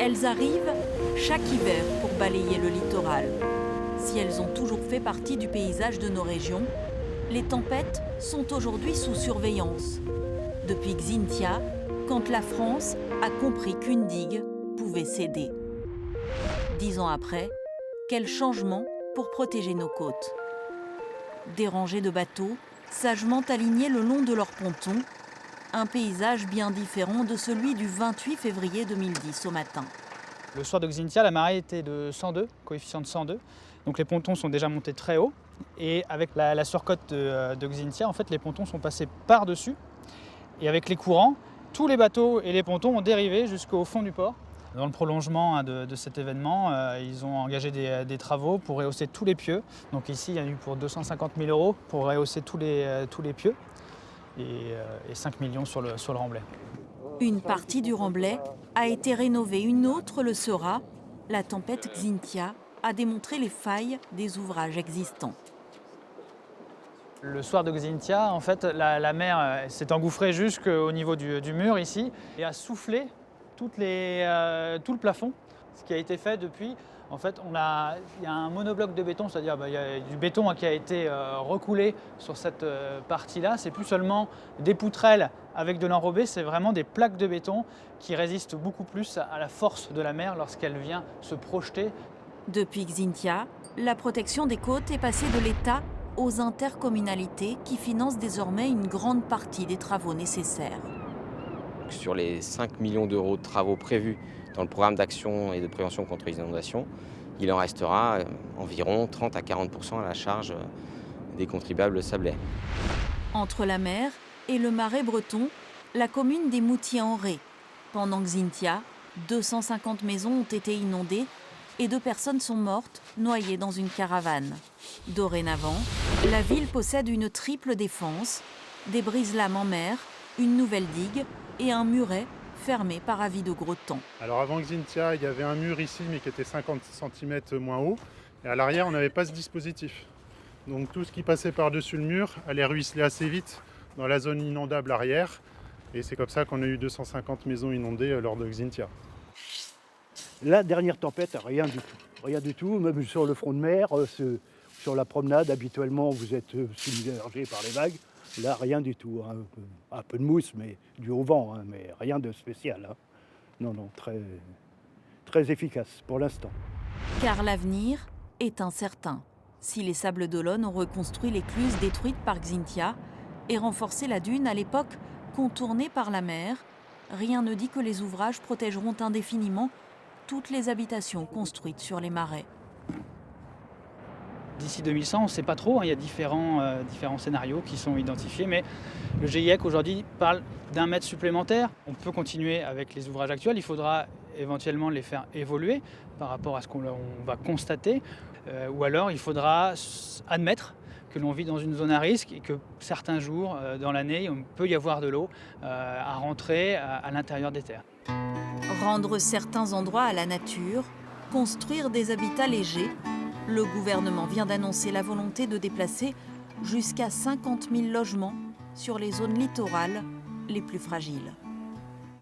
Elles arrivent chaque hiver pour balayer le littoral. Si elles ont toujours fait partie du paysage de nos régions, les tempêtes sont aujourd'hui sous surveillance. Depuis Xynthia, quand la France a compris qu'une digue pouvait céder. 10 ans après, quel changement pour protéger nos côtes. Des rangées de bateaux, sagement alignés le long de leurs pontons, un paysage bien différent de celui du 28 février 2010 au matin. Le soir de Xynthia, la marée était de 102, coefficient de 102. Donc les pontons sont déjà montés très haut. Et avec la surcote de Xynthia, en fait, les pontons sont passés par-dessus. Et avec les courants, tous les bateaux et les pontons ont dérivé jusqu'au fond du port. Dans le prolongement de cet événement, ils ont engagé des travaux pour rehausser tous les pieux. Donc ici, il y a eu pour 250 000 € pour rehausser tous les pieux et 5 millions sur le remblai. Une partie du remblai a été rénovée, une autre le sera. La tempête Xynthia a démontré les failles des ouvrages existants. Le soir de Xynthia, en fait, la mer s'est engouffrée jusqu'au niveau du mur ici et a soufflé tout le plafond. Ce qui a été fait depuis, en fait, il y a un monobloc de béton, c'est-à-dire il y a du béton qui a été recoulé sur cette partie-là. C'est plus seulement des poutrelles avec de l'enrobé, c'est vraiment des plaques de béton qui résistent beaucoup plus à la force de la mer lorsqu'elle vient se projeter. Depuis Xynthia, la protection des côtes est passée de l'État aux intercommunalités qui financent désormais une grande partie des travaux nécessaires. Sur les 5 millions d'euros de travaux prévus dans le programme d'action et de prévention contre les inondations, il en restera environ 30 à 40% à la charge des contribuables sablais. Entre la mer et le Marais breton, la commune des Moutiers-en-Ré. Pendant Xynthia, 250 maisons ont été inondées et 2 personnes sont mortes, noyées dans une caravane. Dorénavant, la ville possède une triple défense, des brise-lames en mer, une nouvelle digue et un muret fermé par avis de gros temps. Alors avant Xynthia, il y avait un mur ici, mais qui était 50 cm moins haut. Et à l'arrière, on n'avait pas ce dispositif. Donc tout ce qui passait par-dessus le mur allait ruisseler assez vite dans la zone inondable arrière. Et c'est comme ça qu'on a eu 250 maisons inondées lors de Xynthia. La dernière tempête, rien du tout. Rien du tout, même sur le front de mer, sur la promenade, habituellement vous êtes submergé par les vagues. Là, rien du tout. Hein. Un peu de mousse, mais du haut vent, hein, mais rien de spécial. Hein. Non, très, très efficace pour l'instant. Car l'avenir est incertain. Si les Sables d'Olonne ont reconstruit l'écluse détruite par Xynthia et renforcé la dune à l'époque contournée par la mer, rien ne dit que les ouvrages protégeront indéfiniment toutes les habitations construites sur les marais. D'ici 2100, on ne sait pas trop, hein, il y a différents scénarios qui sont identifiés, mais le GIEC aujourd'hui parle d'1 mètre supplémentaire. On peut continuer avec les ouvrages actuels, il faudra éventuellement les faire évoluer par rapport à ce qu'on va constater, ou alors il faudra admettre que l'on vit dans une zone à risque et que certains jours dans l'année, il peut y avoir de l'eau à rentrer à l'intérieur des terres. Rendre certains endroits à la nature, construire des habitats légers. Le gouvernement vient d'annoncer la volonté de déplacer jusqu'à 50 000 logements sur les zones littorales les plus fragiles.